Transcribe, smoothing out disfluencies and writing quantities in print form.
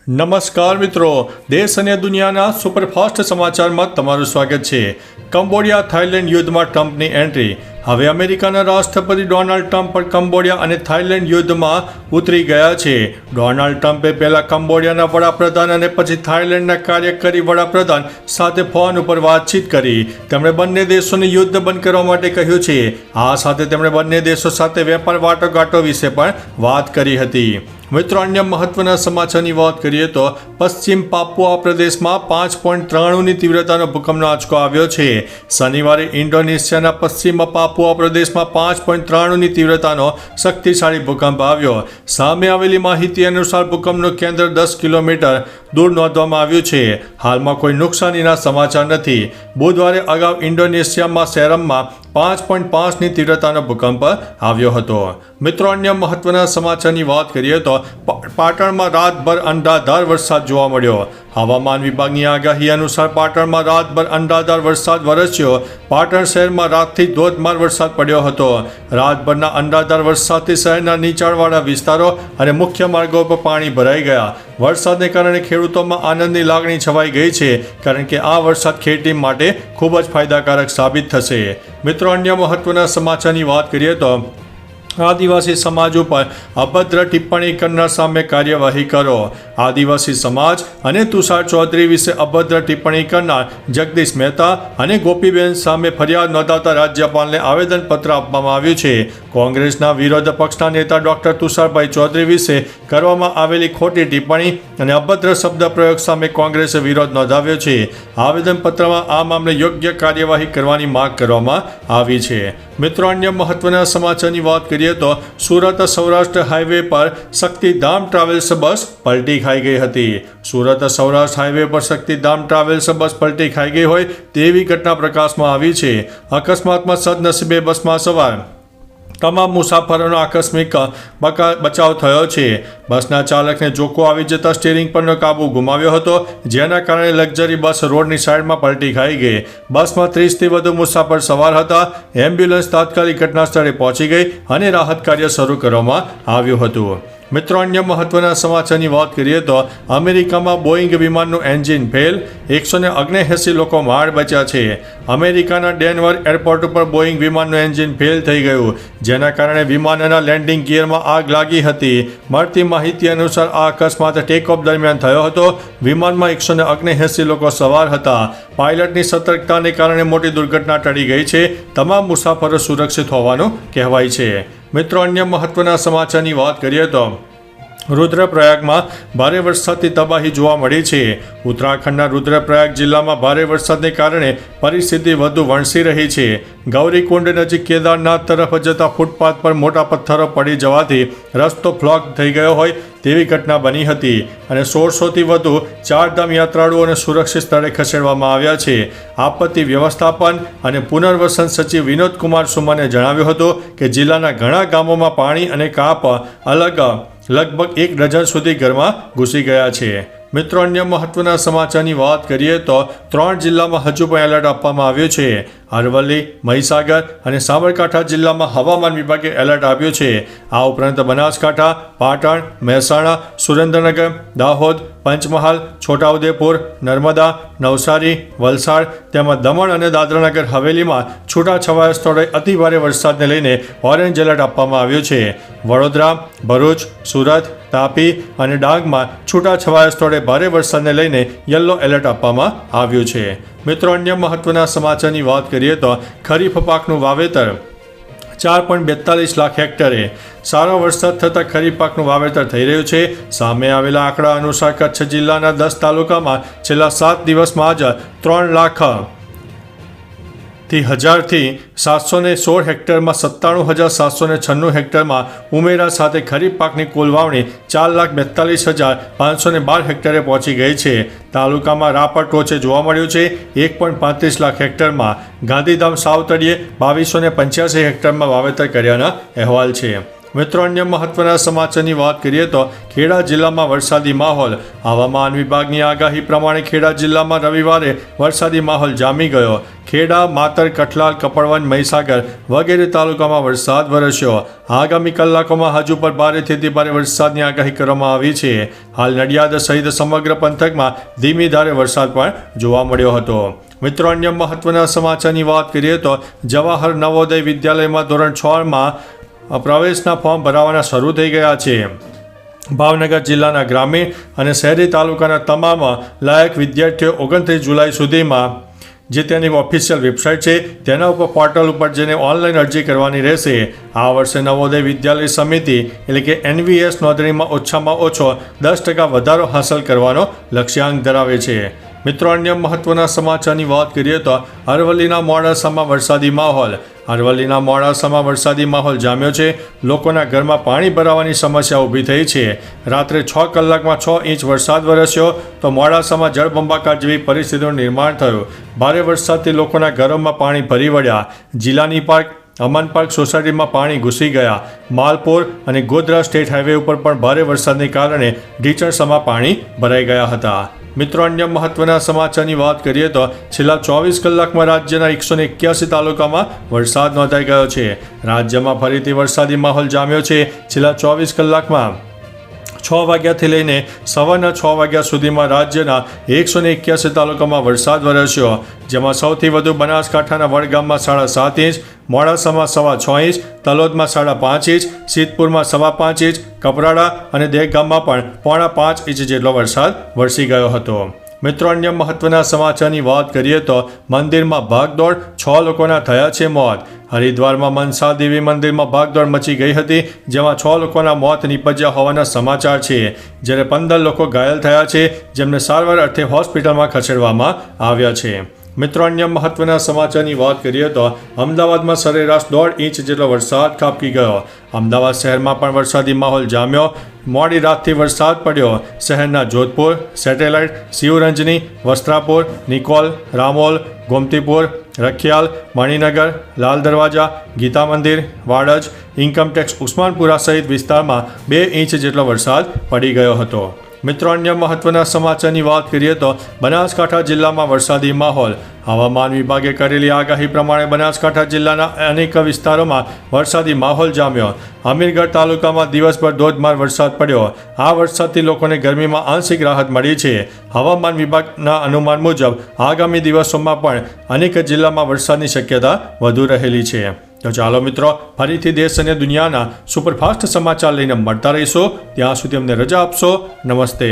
નમસ્કાર મિત્રો, દેશ અને દુનિયાના સુપરફાસ્ટ સમાચારમાં તમારું સ્વાગત છે. કંબોડિયા થાઇલેન્ડ યુદ્ધમાં ટ્રમ્પની એન્ટ્રી. હવે અમેરિકાના રાષ્ટ્રપતિ ડોનાલ્ડ ટ્રમ્પ પર કંબોડિયા અને થાઇલેન્ડ યુદ્ધમાં ઉતરી ગયા છે. ડોનાલ્ડ ટ્રમ્પે પહેલા કંબોડિયાના વડાપ્રધાન અને પછી થાઇલેન્ડના કાર્યકારી વડાપ્રધાન સાથે ફોન ઉપર વાતચીત કરી. તેમણે બંને દેશોને યુદ્ધ બંધ કરવા માટે કહ્યું છે. આ સાથે તેમણે બંને દેશો સાથે વેપાર વાટાઘાટો વિશે પણ વાત કરી હતી. મિત્રો, અન્ય મહત્વના સમાચારની વાત કરીએ તો પશ્ચિમ પાપુઆ પ્રદેશમાં 5.93ની તીવ્રતાનો ભૂકંપનો આંચકો આવ્યો છે. શનિવારે ઇન્ડોનેશિયાના પશ્ચિમ પાપુઆ પ્રદેશમાં 5.93ની તીવ્રતાનો શક્તિશાળી ભૂકંપ આવ્યો. સામે આવેલી માહિતી અનુસાર ભૂકંપનું કેન્દ્ર 10 કિલોમીટર દૂર નોંધવામાં આવ્યું છે. હાલમાં કોઈ નુકસાનીના સમાચાર નથી. બુધવારે અગાઉ ઇન્ડોનેશિયામાં સેરમમાં 5.5ની તીવ્રતાનો ભૂકંપ આવ્યો હતો. મિત્રો, અન્ય મહત્વના સમાચારની વાત કરીએ તો પાટણમાં રાતભર અનરાધાર વરસાદ જોવા મળ્યો. હવામાન વિભાગની આગાહી અનુસાર પાટણમાં રાતભર અનરાધાર વરસાદ વરસ્યો. પાટણ શહેરમાં રાતથી ધોધમાર વરસાદ પડ્યો હતો. રાતભરના અનરાધાર વરસાદથી શહેરના નીચાણવાળા વિસ્તારો અને મુખ્ય માર્ગો પર પાણી ભરાઈ ગયા. વરસાદને કારણે ખેડૂતોમાં આનંદની લાગણી છવાઈ ગઈ છે, કારણ કે આ વરસાદ ખેતી માટે ખૂબ જ ફાયદાકારક સાબિત થશે. મિત્રો, અન્ય મહત્વના સમાચારની વાત કરીએ તો આદિવાસી સમાજ ઉપર અભદ્ર ટિપ્પણી કરનાર સામે કાર્યવાહી કરો. આદિવાસી સમાજ અને તુષાર ચૌધરી વિશે અભદ્ર ટિપ્પણી કરનાર જગદીશ મહેતા અને ગોપીબેન સામે ફરિયાદ નોંધાવતા રાજ્યપાલને આવેદનપત્ર આપવામાં આવ્યું છે. કોંગ્રેસના વિરોધ પક્ષના નેતા ડોક્ટર તુષારભાઈ ચૌધરી વિશે કરવામાં આવેલી ખોટી ટિપ્પણી અને અભદ્ર શબ્દ પ્રયોગ સામે કોંગ્રેસે વિરોધ નોંધાવ્યો છે. આવેદનપત્રમાં આ મામલે યોગ્ય કાર્યવાહી કરવાની માંગ કરવામાં આવી છે. મિત્રો, અન્ય મહત્વના સમાચારની વાત કરીએ તો સુરત સૌરાષ્ટ્ર હાઈવે પર શક્તિધામ ટ્રાવેલ્સ બસ પલટી ખાઈ ગઈ હતી. સુરત સૌરાષ્ટ્ર હાઈવે પર શક્તિધામ ટ્રાવેલ્સ બસ પલટી ખાઈ ગઈ હોય તેવી ઘટના પ્રકાશમાં આવી છે. અકસ્માતમાં સદનસીબે બસમાં સવાર તમામ મુસાફરોનો આકસ્મિક બચાવ થયો છે. બસના ચાલકને જોકો આવી જતા સ્ટીરિંગ પરનો કાબુ ગુમાવ્યો હતો, જેના કારણે લક્ઝરી બસ રોડની સાઈડમાં પલટી ખાઈ ગઈ. બસમાં 30થી વધુ મુસાફર સવાર હતા. એમ્બ્યુલન્સ તાત્કાલિક ઘટના સ્થળે પહોંચી ગઈ અને રાહત કાર્ય શરૂ કરવામાં આવ્યું હતું. મિત્રો, અન્ય મહત્વના સમાચારની વાત કરીએ તો અમેરિકામાં બોઈંગ વિમાનનું એન્જિન ફેલ, 179 લોકો માળ બચ્યા છે. અમેરિકાના ડેનવર એરપોર્ટ ઉપર બોઈંગ વિમાનનું એન્જિન ફેલ થઈ ગયું, જેના કારણે વિમાનના લેન્ડિંગ ગિયરમાં આગ લાગી હતી. મળતી માહિતી અનુસાર આ અકસ્માત ટેકઓફ દરમિયાન થયો હતો. વિમાનમાં 179 લોકો સવાર હતા. પાયલટની સતર્કતાને કારણે મોટી દુર્ઘટના ટળી ગઈ છે. તમામ મુસાફરો સુરક્ષિત હોવાનું કહેવાય છે. મિત્રો, અન્ય મહત્વના સમાચારની વાત કરીએ તો રુદ્રપ્રયાગમાં ભારે વરસાદથી તબાહી જોવા મળી છે. ઉત્તરાખંડના રુદ્રપ્રયાગ જિલ્લામાં ભારે વરસાદને કારણે પરિસ્થિતિ વધુ વણસી રહી છે. ગૌરીકુંડ નજીક કેદારનાથ તરફ જતા ફૂટપાથ પર મોટા પથ્થરો પડી જવાથી રસ્તો બ્લોક થઈ ગયો હોય તેવી ઘટના બની હતી અને 1600થી વધુ ચારધામ યાત્રાળુઓને સુરક્ષિત સ્થળે ખસેડવામાં આવ્યા છે. આપત્તિ વ્યવસ્થાપન અને પુનર્વસન સચિવ વિનોદ કુમાર સુમને જણાવ્યું હતું કે જિલ્લાના ઘણા ગામોમાં પાણી અને કાપ લગભગ 1 ડઝન સુધી ઘરમાં ઘૂસી ગયા છે. મિત્રો, અન્ય મહત્વના સમાચારની વાત કરીએ તો 3 જિલ્લામાં હજુ પણ એલર્ટ આપવામાં આવ્યું છે. અરવલ્લી, મહીસાગર અને સાબરકાંઠા જિલ્લામાં હવામાન વિભાગે એલર્ટ આપ્યું છે. આ ઉપરાંત બનાસકાંઠા, પાટણ, મહેસાણા, સુરેન્દ્રનગર, દાહોદ, પંચમહાલ, છોટાઉદેપુર, નર્મદા, નવસારી, વલસાડ તેમજ દમણ અને દાદરાનગર હવેલીમાં છૂટાછવાયા સ્થળોએ અતિભારે વરસાદને લઈને ઓરેન્જ એલર્ટ આપવામાં આવ્યું છે. વડોદરા, ભરૂચ, સુરત, તાપી અને ડાંગમાં છૂટાછવાયા સ્થળે ભારે વરસાદને લઈને યલો એલર્ટ આપવામાં આવ્યું છે. મિત્રો, અન્ય મહત્વના સમાચારની વાત કરીએ તો ખરીફ પાકનું વાવેતર 4.42 લાખ હેક્ટરે. સારો વરસાદ થતાં ખરીફ પાકનું વાવેતર થઈ રહ્યું છે. સામે આવેલા આંકડા અનુસાર કચ્છ જિલ્લાના 10 તાલુકામાં છેલ્લા 7 દિવસમાં જ 3 લાખ થી 716 હેક્ટરમાં 97,796 હેક્ટરમાં ઉમેરા સાથે ખરીફ પાકની કુલ વાવણી 4,42,512 હેક્ટરે પહોંચી ગઈ છે. તાલુકામાં રાપર ટોચે જોવા મળ્યું છે 1.35 લાખ હેક્ટરમાં. ગાંધીધામ સાવતળીએ 2285 હેક્ટરમાં વાવેતર કર્યાના અહેવાલ છે. મિત્રો અન્ય મહત્વના સમાચારની વાત કરીએ તો ખેડા જિલ્લામાં વરસાદી માહોલ. હવામાન વિભાગની આગાહી પ્રમાણે ખેડા જિલ્લામાં રવિવારે વરસાદી માહોલ જામી ગયો. ખેડા, માતર, કઠલાલ, કપડવંજ, મહીસાગર વગેરે તાલુકામાં વરસાદ વરસ્યો. આગામી કલાકોમાં હજુ પર ભારેથી અતિ ભારે વરસાદની આગાહી કરવામાં આવી છે. હાલ નડિયાદ સહિત સમગ્ર પંથકમાં ધીમી ધારે વરસાદ પણ જોવા મળ્યો હતો. મિત્રો અન્ય મહત્વના સમાચારની વાત કરીએ તો જવાહર નવોદય વિદ્યાલયમાં ધોરણ 6માં પ્રવેશના ફોર્મ ભરાવાના શરૂ થઈ ગયા છે. ભાવનગર જિલ્લાના ગ્રામીણ અને શહેરી તાલુકાના તમામ લાયક વિદ્યાર્થીઓ 29 જુલાઈ સુધીમાં જે તેની ઓફિશિયલ વેબસાઇટ છે તેના ઉપર પોર્ટલ ઉપર જઈને ઓનલાઈન અરજી કરવાની રહેશે. આ વર્ષે નવોદય વિદ્યાલય સમિતિ એટલે કે NVS નોંધણીમાં ઓછામાં ઓછો 10% વધારો હાંસલ કરવાનો લક્ષ્યાંક ધરાવે છે. મિત્રો અન્ય મહત્વના સમાચારની વાત કરીએ તો અરવલ્લીના મોડાસામાં વરસાદી માહોલ. અરવલ્લીના મોડાસામાં વરસાદી માહોલ જામ્યો છે. લોકોના ઘરમાં પાણી ભરાવાની સમસ્યા ઊભી થઈ છે. રાત્રે 6 કલાકમાં 6 ઇંચ વરસાદ વરસ્યો તો મોડાસામાં જળબંબાકાર જેવી પરિસ્થિતિનું નિર્માણ થયું. ભારે વરસાદથી લોકોના ઘરોમાં પાણી ભરી વળ્યા. જિલ્લાની પાર્ક અમન પાર્ક સોસાયટીમાં પાણી ઘૂસી ગયા. માલપુર અને ગોધરા સ્ટેટ હાઈવે ઉપર પણ ભારે વરસાદને કારણે ઢીચણસમાં પાણી ભરાઈ ગયા હતા. મિત્રો અન્ય મહત્વના સમાચારની વાત કરીએ તો છેલ્લા 24 કલાકમાં રાજ્યના 181 તાલુકામાં વરસાદ નોંધાઈ ગયો છે. રાજ્યમાં ફરીથી વરસાદી માહોલ જામ્યો છે. છેલ્લા 24 કલાકમાં 6 વાગ્યાથી લઈને સવારના 6 વાગ્યા સુધીમાં રાજ્યના 181 તાલુકામાં વરસાદ વરસ્યો. જેમાં સૌથી વધુ બનાસકાંઠાના વડગામમાં 7.5 ઇંચ, મોડાસામાં 6.25 ઇંચ, તલોદમાં 5.5 ઇંચ, સિદ્ધપુરમાં 5.25 ઇંચ, કપરાડા અને દહેગામમાં પણ 5.5 ઇંચ જેટલો વરસાદ વરસી ગયો હતો. મિત્રો અન્ય મહત્વના સમાચારની વાત કરીએ તો મંદિરમાં ભાગદોડ, 6 લોકોના થયા છે મોત. હરિદ્વારમાં મનસા દેવી મંદિરમાં ભાગદોડ મચી ગઈ હતી, જેમાં 6 લોકોના મોત નીપજ્યા હોવાના સમાચાર છે. જ્યારે 15 લોકો ઘાયલ થયા છે, જેમને સારવાર અર્થે હોસ્પિટલમાં ખસેડવામાં આવ્યા છે. મિત્રો અન્ય મહત્વના સમાચારની વાત કરીએ તો અમદાવાદમાં સરેરાશ 1.5 ઇંચ જેટલો વરસાદ ખાબકી ગયો. અમદાવાદ શહેરમાં પણ વરસાદી માહોલ જામ્યો. મોડી રાતથી વરસાદ પડ્યો. શહેરના જોધપુર, સેટેલાઇટ, શિવરંજની, વસ્ત્રાપુર, નિકોલ, રામોલ, ગોમતીપુર, રખિયાલ, મણિનગર, લાલ દરવાજા, ગીતા મંદિર, વાડજ, ઇન્કમટેક્સ ઉસ્માનપુરા સહિત વિસ્તારમાં 2 ઇંચ જેટલો વરસાદ પડી ગયો હતો. મિત્રો અન્ય મહત્વના સમાચારની વાત કરીએ તો બનાસકાંઠા જિલ્લામાં વરસાદી માહોલ. હવામાન વિભાગે કરેલી આગાહી પ્રમાણે બનાસકાંઠા જિલ્લાના અનેક વિસ્તારોમાં વરસાદી માહોલ જામ્યો. અમીરગઢ તાલુકામાં દિવસભર ધોધમાર વરસાદ પડ્યો. આ વરસાદથી લોકોને ગરમીમાં આંશિક રાહત મળી છે. હવામાન વિભાગના અનુમાન મુજબ આગામી દિવસોમાં પણ અનેક જિલ્લામાં વરસાદની શક્યતા વધુ રહેલી છે. તો ચાલો મિત્રો, ફરીથી દેશ અને દુનિયાના સુપરફાસ્ટ સમાચાર લઈને મળતા રહીશું. ત્યાં સુધી અમને રજા આપશો. નમસ્તે.